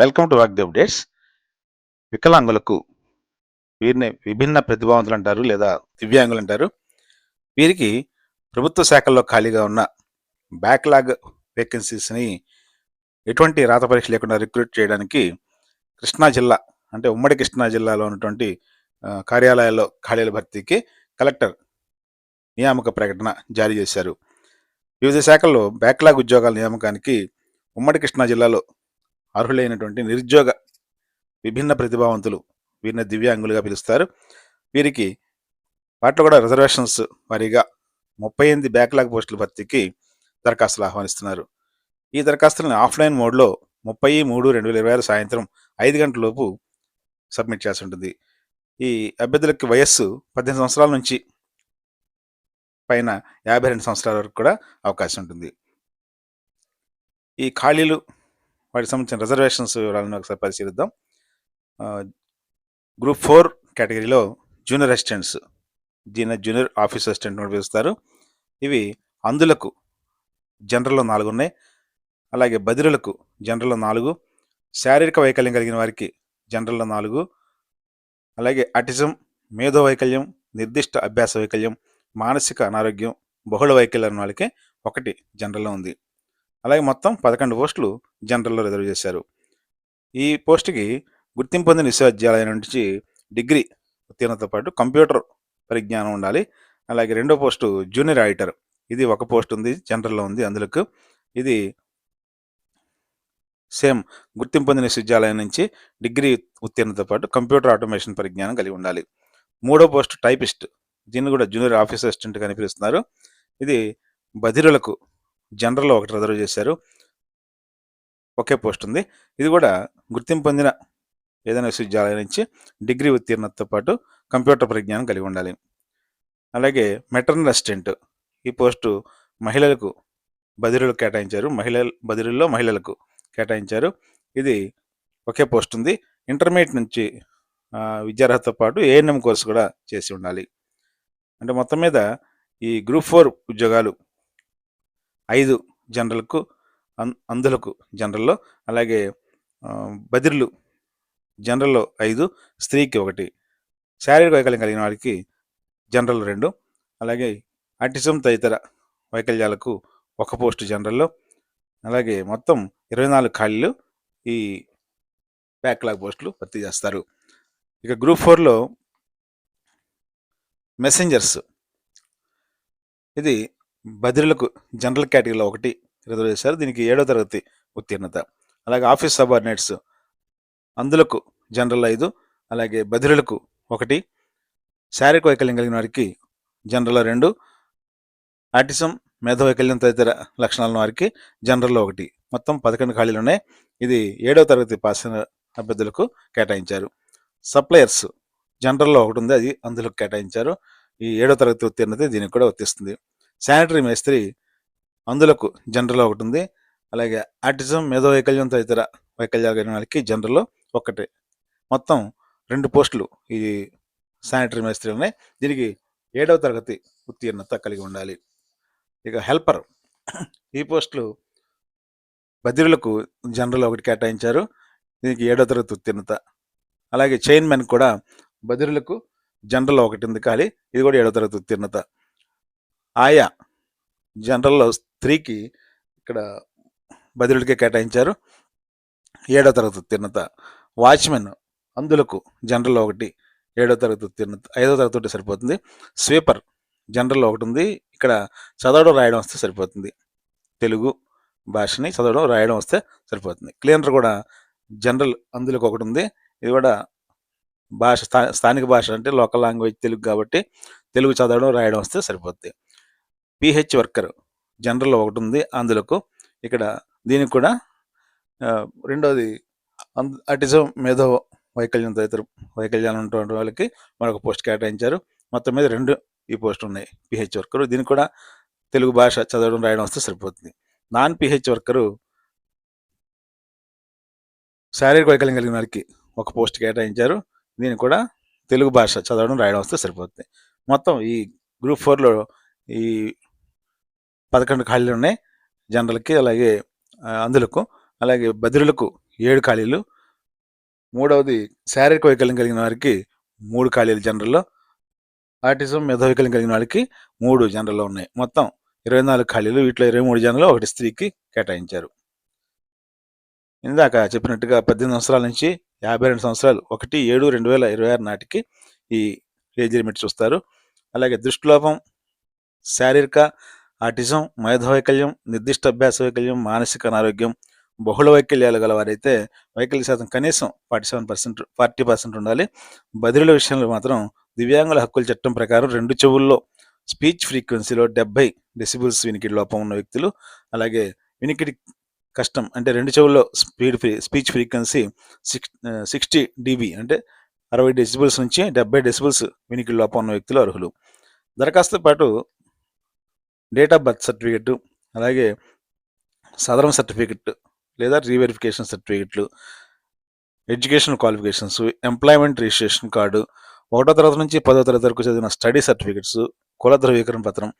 Welcome to walk the updates. వికలాంగులకు వీరిని విభిన్న ప్రతిభావంతులు అంటారు లేదా దివ్యాంగులు అంటారు. వీరికి ప్రభుత్వ శాఖల్లో ఖాళీగా ఉన్న బ్యాక్లాగ్ వేకెన్సీస్ని ఎటువంటి రాత పరీక్ష లేకుండా రిక్రూట్ చేయడానికి కృష్ణా జిల్లా అంటే ఉమ్మడి కృష్ణా జిల్లాలో ఉన్నటువంటి కార్యాలయాల్లో ఖాళీల భర్తీకి కలెక్టర్ నియామక ప్రకటన జారీ చేశారు. వివిధ శాఖల్లో బ్యాక్లాగ్ ఉద్యోగాల నియామకానికి ఉమ్మడి కృష్ణా జిల్లాలో అర్హులైనటువంటి నిరుద్యోగ విభిన్న ప్రతిభావంతులు, వీరిని దివ్యాంగులుగా పిలుస్తారు. వీరికి వాటిలో కూడా రిజర్వేషన్స్ వారీగా 38 బ్యాక్లాగ్ పోస్టుల భర్తీకి దరఖాస్తులు ఆహ్వానిస్తున్నారు. ఈ దరఖాస్తులను ఆఫ్లైన్ మోడ్లో 30/3/2026 సాయంత్రం 5 గంటల లోపు సబ్మిట్ చేసి ఉంటుంది. ఈ అభ్యర్థులకి వయస్సు 18 సంవత్సరాల నుంచి పైన 52 సంవత్సరాల వరకు కూడా అవకాశం ఉంటుంది. ఈ ఖాళీలు వాటికి సంబంధించిన రిజర్వేషన్స్ వివరాలను ఒకసారి పరిశీలిద్దాం. గ్రూప్ 4 కేటగిరీలో జూనియర్ అసిస్టెంట్స్, దీని జూనియర్ ఆఫీస్ అసిస్టెంట్ కూడా పిలుస్తారు. ఇవి అందులకు జనరల్లో 4 ఉన్నాయి. అలాగే బదిరులకు జనరల్లో 4, శారీరక వైకల్యం కలిగిన వారికి జనరల్లో 4, అలాగే ఆటిజం, మేధో వైకల్యం, నిర్దిష్ట అభ్యాస వైకల్యం, మానసిక అనారోగ్యం, బహుళ వైకల్యం వాళ్ళకి 1 జనరల్లో ఉంది. అలాగే మొత్తం 11 పోస్టులు జనరల్లో రిజర్వ్ చేశారు. ఈ పోస్టుకి గుర్తింపు పొందిన విశ్వవిద్యాలయం నుంచి డిగ్రీ ఉత్తీర్ణతో పాటు కంప్యూటర్ పరిజ్ఞానం ఉండాలి. అలాగే రెండో పోస్టు జూనియర్ ఆడిటర్, ఇది 1 పోస్ట్ ఉంది, జనరల్లో ఉంది. అందులోకి ఇది సేమ్ గుర్తింపు పొందిన విశ్వవిద్యాలయం నుంచి డిగ్రీ ఉత్తీర్ణతో పాటు కంప్యూటర్ ఆటోమేషన్ పరిజ్ఞానం కలిగి ఉండాలి. మూడో పోస్టు టైపిస్ట్, దీన్ని కూడా జూనియర్ ఆఫీస్ అసిస్టెంట్ అని పిలుస్తున్నారు. ఇది బధిరులకు జనరల్లో 1 రిజర్వ్ చేశారు, 1 పోస్ట్ ఉంది. ఇది కూడా గుర్తింపు పొందిన ఏదైనా విశ్వవిద్యాలయం నుంచి డిగ్రీ ఉత్తీర్ణతతో పాటు కంప్యూటర్ పరిజ్ఞానం కలిగి ఉండాలి. అలాగే మెటర్నల్ అసిస్టెంట్, ఈ పోస్టు మహిళలకు బదిరులకు కేటాయించారు, బదిరుల్లో మహిళలకు కేటాయించారు. ఇది 1 పోస్ట్ ఉంది. ఇంటర్మీడియట్ నుంచి విద్యార్హతతో పాటు ఏఎన్ఎం కోర్సు కూడా చేసి ఉండాలి. అంటే మొత్తం మీద ఈ గ్రూప్ 4 ఉద్యోగాలు 5 జనరల్కు, అందులకు జనరల్లో, అలాగే బదిరులు జనరల్లో 5, స్త్రీకి 1, శారీరక వైకల్యం కలిగిన వారికి జనరల్ 2, అలాగే ఆటిజం తదితర వైకల్యాలకు 1 పోస్టు జనరల్లో, అలాగే మొత్తం 24 ఖాళీలు ఈ బ్యాక్లాగ్ పోస్టులు భర్తీ చేస్తారు. ఇక గ్రూప్ 4లో మెసెంజర్స్, ఇది బదిరులకు జనరల్ కేటగిరీలో 1 రిజర్వ్ చేశారు, దీనికి 7వ తరగతి ఉత్తీర్ణత. అలాగే ఆఫీస్ సబార్డినేట్స్, అందులకు జనరల్ 5, అలాగే బదిరులకు 1, శారీరక వైకల్యం కలిగిన వారికి జనరల్లో 2, ఆటిజం, మేధో వైకల్యం తదితర లక్షణాల వారికి జనరల్లో 1, మొత్తం 11 ఖాళీలు ఉన్నాయి. ఇది 7వ తరగతి పాస్ అయిన అభ్యర్థులకు కేటాయించారు. సప్లయర్స్ జనరల్లో 1 ఉంది, అది అందులకు కేటాయించారు. ఈ 7వ తరగతి ఉత్తీర్ణత దీనికి కూడా వర్తిస్తుంది. శానిటరీ మేస్త్రి, అందులకు జనరల్లో 1 ఉంది, అలాగే ఆటిజం, మేధో వైకల్యం తదితర వైకల్యాలు కలిగిన వాళ్ళకి జనరల్లో 1, మొత్తం 2 పోస్టులు ఈ శానిటరీ మేస్త్రి ఉన్నాయి. దీనికి 7వ తరగతి ఉత్తీర్ణత కలిగి ఉండాలి. ఇక హెల్పర్, ఈ పోస్టులు బదిరులకు జనరల్ 1 కేటాయించారు, దీనికి 7వ తరగతి ఉత్తీర్ణత. అలాగే చైన్మెన్ కూడా బదిరులకు జనరల్ 1 ఉంది ఖాళీ, ఇది కూడా 7వ తరగతి ఉత్తీర్ణత. ఆయా జనరల్లో స్త్రీకి ఇక్కడ బదిరులకే కేటాయించారు, 7వ తరగతి ఉత్తీర్ణత. వాచ్మెన్, అందులకు జనరల్లో 1, 7వ తరగతి ఉత్తీర్ణత. 5వ తరగతి ఉంటే సరిపోతుంది. స్వీపర్ జనరల్లో 1 ఉంది, ఇక్కడ చదవడం రాయడం వస్తే సరిపోతుంది, తెలుగు భాషని చదవడం రాయడం వస్తే సరిపోతుంది. క్లీనర్ కూడా జనరల్, అందులోకి 1 ఉంది, ఇది కూడా భాష స్థానిక భాష అంటే లోకల్ లాంగ్వేజ్ తెలుగు కాబట్టి తెలుగు చదవడం రాయడం వస్తే సరిపోతుంది. పిహెచ్ వర్కర్ జనరల్లో 1 ఉంది, అందులకు ఇక్కడ దీనికి కూడా రెండోది ఆటిజం, మేధో వైకల్యం తదితర వైకల్యాలు ఉన్నటువంటి వాళ్ళకి మరొక పోస్ట్ కేటాయించారు. మొత్తం మీద 2 ఈ పోస్ట్ ఉన్నాయి. పిహెచ్ వర్కరు, దీనికి కూడా తెలుగు భాష చదవడం రాయడం వస్తే సరిపోతుంది. నాన్ పిహెచ్ వర్కరు, శారీరక వైకల్యం కలిగిన వారికి 1 పోస్ట్ కేటాయించారు, దీనికి కూడా తెలుగు భాష చదవడం రాయడం వస్తే సరిపోతుంది. మొత్తం ఈ గ్రూప్ 4లో ఈ 11 ఖాళీలు ఉన్నాయి జనరల్కి, అలాగే అందులకు అలాగే బదిరులకు 7 ఖాళీలు. మూడవది శారీరక వైకల్యం కలిగిన వారికి 3 ఖాళీలు జనరల్లో. ఆటిజం మేధావికల్యం కలిగిన వాళ్ళకి 3 జనరల్లో ఉన్నాయి. మొత్తం 24 ఖాళీలు. వీటిలో 23 జనరల్, 1 స్త్రీకి కేటాయించారు. ఇందాక చెప్పినట్టుగా 18 సంవత్సరాల నుంచి 52 సంవత్సరాలు 1/7/2026 నాటికి ఈ ఏజ్ లిమిట్ చూస్తారు. అలాగే దృష్టిలోపం, శారీరక, ఆటిజం, మేధోవైకల్యం, నిర్దిష్ట అభ్యాస వైకల్యం, మానసిక అనారోగ్యం, బహుళ వైకల్యాలు గల వారైతే వైకల్య శాతం కనీసం 40% ఉండాలి. బదిలీల విషయంలో మాత్రం దివ్యాంగుల హక్కుల చట్టం ప్రకారం 2 చెవుల్లో స్పీచ్ ఫ్రీక్వెన్సీలో 70 డెసిబుల్స్ వినికిడి లోపం ఉన్న వ్యక్తులు, అలాగే వినికిడి కష్టం అంటే 2 చెవుల్లో స్పీచ్ ఫ్రీక్వెన్సీ 60 dB అంటే 60 డెసిబుల్స్ నుంచి 70 డెసిబుల్స్ వినికిడి లోపం ఉన్న వ్యక్తులు అర్హులు. దరఖాస్తుతో పాటు డేట్ ఆఫ్ బర్త్ సర్టిఫికెట్, అలాగే సదరం సర్టిఫికెట్ లేదా రీవెరిఫికేషన్ సర్టిఫికెట్లు, education qualifications, employment registration card, 1వ తరగతి నుంచి 10వ తరగతి వరకు చదివిన స్టడీ సర్టిఫికెట్స్, కుల ధృవీకరణ పత్రం,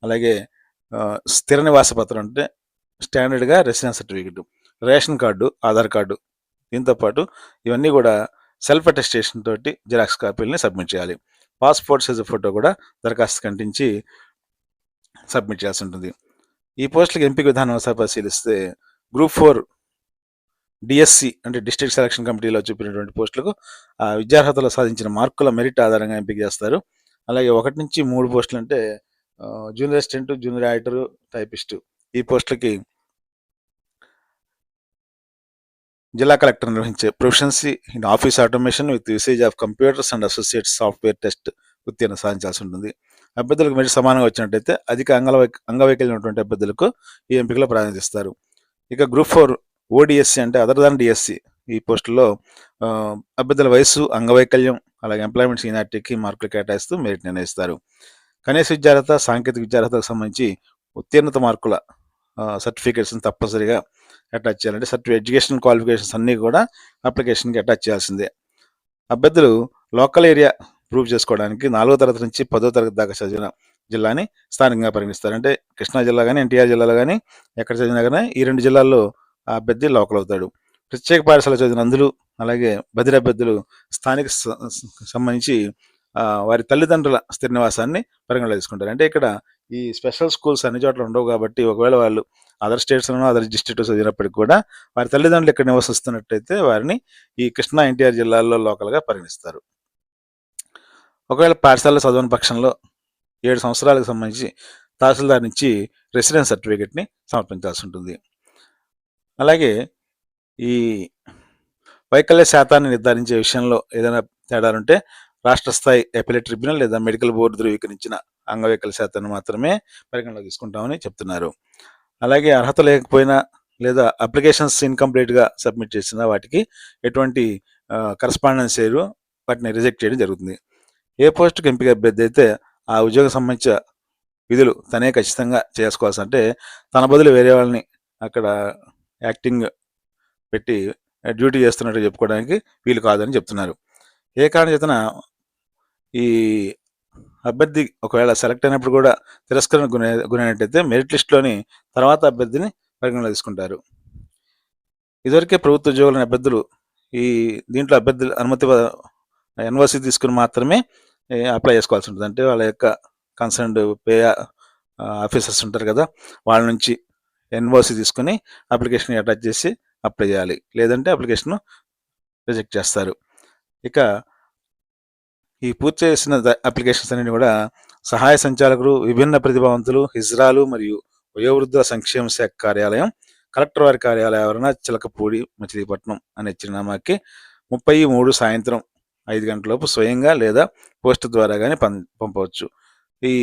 అలాగే స్థిర నివాస పత్రం అంటే స్టాండర్డ్గా residence certificate, ration card, Aadhaar card. దీంతో పాటు ఇవన్నీ కూడా సెల్ఫ్ అటెస్టేషన్ తోటి జిరాక్స్ కాపీలని సబ్మిట్ చేయాలి. పాస్పోర్ట్ సైజ్ ఫోటో కూడా దరఖాస్తు కంటించి సబ్మిట్ చేయాల్సి ఉంటుంది. ఈ పోస్టులకు ఎంపిక విధానం ఒకసారి పరిశీలిస్తే గ్రూప్ 4 డిఎస్సి అంటే డిస్ట్రిక్ట్ సెలక్షన్ కమిటీలో చూపినటువంటి పోస్టులకు విద్యార్హతలో సాధించిన మార్కుల మెరిట్ ఆధారంగా ఎంపిక చేస్తారు. అలాగే 1 నుంచి 3 పోస్టులు అంటే junior assistant, junior auditor, typist. ఈ పోస్టులకి జిల్లా కలెక్టర్ నిర్వహించే proficiency in office automation with usage of computers and associates software test ఉత్తీర్ణం సాధించాల్సి ఉంటుంది. అభ్యర్థులకు మెరిట్ సమానంగా వచ్చినట్టయితే అధిక అంగవైకల్యం ఉన్నటువంటి అభ్యర్థులకు ఈ ఎంపికలో ప్రాధాన్యత ఇస్తారు. ఇక గ్రూప్ 4 ఓడిఎస్సి అంటే అదర్ దాన్ డిఎస్సి. ఈ పోస్టుల్లో అభ్యర్థుల వయసు, అంగవైకల్యం, అలాగే ఎంప్లాయ్మెంట్ సీనియారిటీకి మార్కులు కేటాయిస్తూ మెరిట్ నిర్ణయిస్తారు. కనీస విద్యార్హత, సాంకేతిక విద్యార్హతకు సంబంధించి ఉత్తీర్ణత మార్కుల సర్టిఫికేట్స్ని తప్పనిసరిగా అటాచ్ చేయాలంటే ఎడ్యుకేషన్ క్వాలిఫికేషన్స్ అన్నీ కూడా అప్లికేషన్కి అటాచ్ చేయాల్సిందే. అభ్యర్థులు లోకల్ ఏరియా ప్రూవ్ చేసుకోవడానికి 4వ తరగతి నుంచి 10వ తరగతి దాకా చదివిన జిల్లాని స్థానికంగా పరిగణిస్తారు. అంటే కృష్ణా జిల్లా కానీ, ఎన్టీఆర్ జిల్లాలో కానీ ఎక్కడ చదివినా కానీ ఈ 2 జిల్లాల్లో ఆ అభ్యర్థి లోకల్ అవుతాడు. ప్రత్యేక పాఠశాల చదివిన అందులు, అలాగే బదిలీ అభ్యర్థులు స్థానిక సంబంధించి వారి తల్లిదండ్రుల స్థిర నివాసాన్ని పరిగణలో తీసుకుంటారు. అంటే ఇక్కడ ఈ స్పెషల్ స్కూల్స్ అన్ని చోట్ల ఉండవు కాబట్టి ఒకవేళ వాళ్ళు అదర్ స్టేట్స్లోనూ అదర్ డిస్ట్రిక్ట్ చదివినప్పటికీ కూడా వారి తల్లిదండ్రులు ఇక్కడ నివసిస్తున్నట్టయితే వారిని ఈ కృష్ణా, ఎన్టీఆర్ జిల్లాల్లో లోకల్గా పరిగణిస్తారు. ఒకవేళ పాఠశాలలో చదవని పక్షంలో 7 సంవత్సరాలకు సంబంధించి తహసీల్దార్ నుంచి రెసిడెన్స్ సర్టిఫికేట్ని సమర్పించాల్సి ఉంటుంది. అలాగే ఈ వైకల్య శాతాన్ని నిర్ధారించే విషయంలో ఏదైనా తేడాలుంటే రాష్ట్ర స్థాయి అపిలేట్ ట్రిబ్యునల్ లేదా మెడికల్ బోర్డు ధృవీకరించిన అంగవైకల్య శాతాన్ని మాత్రమే పరిగణలో తీసుకుంటామని చెప్తున్నారు. అలాగే అర్హత లేకపోయినా లేదా అప్లికేషన్స్ ఇన్కంప్లీట్గా సబ్మిట్ చేసిన వాటికి ఎటువంటి కరస్పాండెన్స్ చేయరు, వాటిని రిజెక్ట్ చేయడం జరుగుతుంది. ఏ పోస్టుకు ఎంపిక అభ్యర్థి అయితే ఆ ఉద్యోగం సంబంధించిన విధులు తనే ఖచ్చితంగా చేసుకోవాల్సి, అంటే తన బదులు వేరే వాళ్ళని అక్కడ యాక్టింగ్ పెట్టి డ్యూటీ చేస్తున్నట్టు చెప్పుకోవడానికి వీలు కాదని చెప్తున్నారు. ఏ కారణం చేతన ఈ అభ్యర్థి ఒకవేళ సెలెక్ట్ అయినప్పుడు కూడా తిరస్కరణ గురైనట్టయితే మెరిట్ లిస్టులోని తర్వాత అభ్యర్థిని పరిగణలో తీసుకుంటారు. ఇదివరకే ప్రభుత్వ ఉద్యోగులైన అభ్యర్థులు ఈ దీంట్లో అభ్యర్థులు అనుమతి ఎన్ఓసి తీసుకుని మాత్రమే అప్లై చేసుకోవాల్సి ఉంటుంది. అంటే వాళ్ళ యొక్క కన్సర్న్డ్ పే ఆఫీసర్స్ ఉంటారు కదా, వాళ్ళ నుంచి ఎన్ఓసి తీసుకుని అప్లికేషన్ అటాచ్ చేసి అప్లై చేయాలి, లేదంటే అప్లికేషన్ రిజెక్ట్ చేస్తారు. ఇక ఈ పూర్తి చేసిన అప్లికేషన్స్ అన్ని కూడా సహాయ సంచాలకులు, విభిన్న ప్రతిభావంతులు, హిజ్రాలు మరియు వయోవృద్ధుల సంక్షేమ శాఖ కార్యాలయం, కలెక్టర్ వారి కార్యాలయం ఆవరణ, చిలకపూడి, మచిలీపట్నం అనే చిరునామాకి 30/3 సాయంత్రం 5 గంటలలోపు స్వయంగా లేదా పోస్ట్ ద్వారా కానీ పంపవచ్చు. ఈ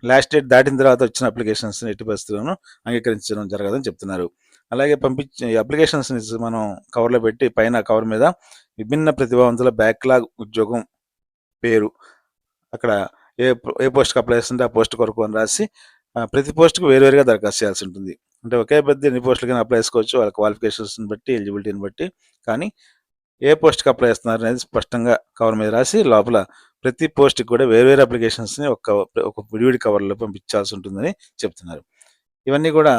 లాస్ట్ డేట్ దాటిన తర్వాత వచ్చిన అప్లికేషన్స్ ఎట్టి పరిస్థితుల్లోనూ అంగీకరించడం జరగదని చెప్తున్నారు. అలాగే పంపించే అప్లికేషన్స్ని మనం కవర్లో పెట్టి పైన కవర్ మీద విభిన్న ప్రతిభావంతుల బ్యాక్లాగ్ ఉద్యోగం పేరు, అక్కడ ఏ పోస్ట్కి అప్లై చేస్తుంటే ఆ పోస్ట్ కొరకు అని రాసి ప్రతి పోస్ట్కి వేరువేరుగా దరఖాస్తు చేయాల్సి ఉంటుంది. అంటే ఒకే అభ్యర్థి ఎన్ని పోస్టులకైనా అప్లై చేసుకోవచ్చు, వాళ్ళ క్వాలిఫికేషన్స్ని బట్టి, ఎలిజిబిలిటీని బట్టి. కానీ ఏ పోస్ట్కి అప్లై చేస్తున్నారు అనేది స్పష్టంగా కవర్ మీద రాసి లోపల ప్రతి పోస్ట్కి కూడా వేరువేరు అప్లికేషన్స్ని ఒక విడివిడి కవర్లో పంపించాల్సి ఉంటుందని చెప్తున్నారు. ఇవన్నీ కూడా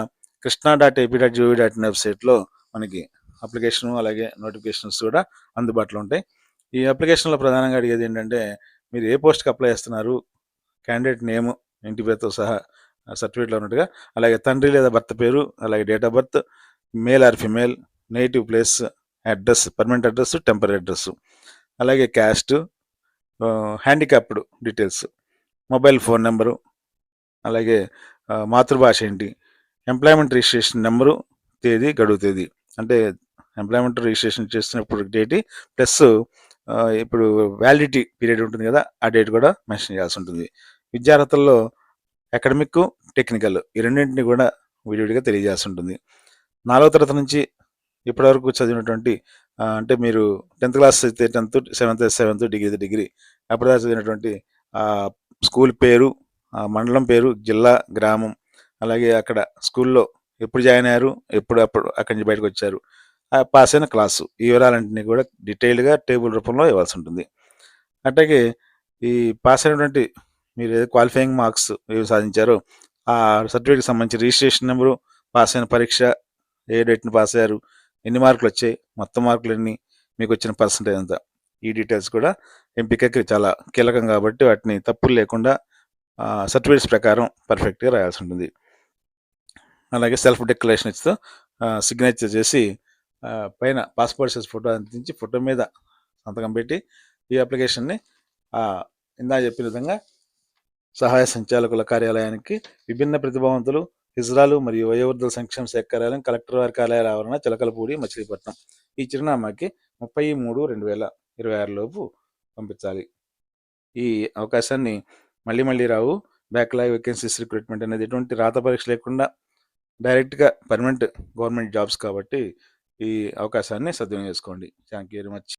krsna.ap.gov.in వెబ్సైట్లో మనకి అప్లికేషను అలాగే నోటిఫికేషన్స్ కూడా అందుబాటులో ఉంటాయి. ఈ అప్లికేషన్లో ప్రధానంగా అడిగేది ఏంటంటే, మీరు ఏ పోస్ట్కి అప్లై చేస్తున్నారు, క్యాండిడేట్ నేము ఇంటి పేరుతో సహా సర్టిఫికేట్లో ఉన్నట్టుగా, అలాగే తండ్రి లేదా భర్త పేరు, అలాగే date of birth, male or female, native place, address, permanent address, temporary address, అలాగే caste, handicapped details, mobile phone number, అలాగే మాతృభాష ఏంటి, ఎంప్లాయ్మెంట్ రిజిస్ట్రేషన్ నెంబరు, తేదీ, గడువు తేదీ, అంటే ఎంప్లాయ్మెంట్ రిజిస్ట్రేషన్ చేస్తున్నప్పుడు డేట్ ప్లస్ ఇప్పుడు వ్యాలిడిటీ పీరియడ్ ఉంటుంది కదా, ఆ డేట్ కూడా మెన్షన్ చేయాల్సి ఉంటుంది. విద్యార్హతల్లో అకాడమిక్, టెక్నికల్ ఈ రెండింటిని కూడా విడివిడిగా తెలియజేయాల్సి ఉంటుంది. 4వ తరగతి నుంచి ఇప్పటివరకు చదివినటువంటి అంటే మీరు 10th క్లాస్ అయితే 10th, 7th అయితే 7th, డిగ్రీ అయితే డిగ్రీ, అప్పటిదాకా చదివినటువంటి స్కూల్ పేరు, మండలం పేరు, జిల్లా, గ్రామం, అలాగే అక్కడ స్కూల్లో ఎప్పుడు జాయిన్ అయ్యారు, అప్పుడు అక్కడి నుంచి బయటకు వచ్చారు, పాస్ అయిన క్లాసు, ఈ వివరాలన్నింటినీ కూడా డీటెయిల్డ్గా టేబుల్ రూపంలో ఇవ్వాల్సి ఉంటుంది. అట్లాగే ఈ పాస్ అయినటువంటి మీరు ఏదో క్వాలిఫైయింగ్ మార్క్స్ ఏవి సాధించారో ఆ సర్టిఫికేట్కి సంబంధించి రిజిస్ట్రేషన్ నెంబరు, పాస్ అయిన పరీక్ష, ఏ డేట్ని పాస్ అయ్యారు, ఎన్ని మార్కులు వచ్చాయి, మొత్తం మార్కులు ఎన్ని, మీకు వచ్చిన పర్సంటేజ్ ఎంత, ఈ డీటెయిల్స్ కూడా ఎంపికకి చాలా కీలకం కాబట్టి వాటిని తప్పులు లేకుండా సర్టిఫికేట్స్ ప్రకారం పర్ఫెక్ట్గా రాయాల్సి ఉంటుంది. అలాగే సెల్ఫ్ డిక్లరేషన్ ఇస్తూ సిగ్నేచర్ చేసి పైన పాస్పోర్ట్ సైజ్ ఫోటో అందించి ఫోటో మీద సంతకం పెట్టి ఈ అప్లికేషన్ని ఇందా చెప్పిన విధంగా సహాయ సంచాలకుల కార్యాలయానికి, విభిన్న ప్రతిభావంతులు, హిజ్రాలు మరియు వయోవృద్ధుల సంక్షేమ శాఖ కార్యాలయం, కలెక్టర్ వారి కార్యాలయాల ఆవరణ, చిలకలపూడి, మచిలీపట్నం, ఈ చిరునామాకి 30/3/2026 లోపు పంపించాలి. ఈ అవకాశాన్ని మళ్ళీ రావు. బ్యాక్లాగ్ వేకెన్సీస్ రిక్రూట్మెంట్ అనేది ఎటువంటి రాత పరీక్ష లేకుండా డైరెక్ట్గా పర్మనెంట్ గవర్నమెంట్ జాబ్స్ కాబట్టి ఈ అవకాశాన్ని సద్వినియోగం చేసుకోండి. Thank you very much.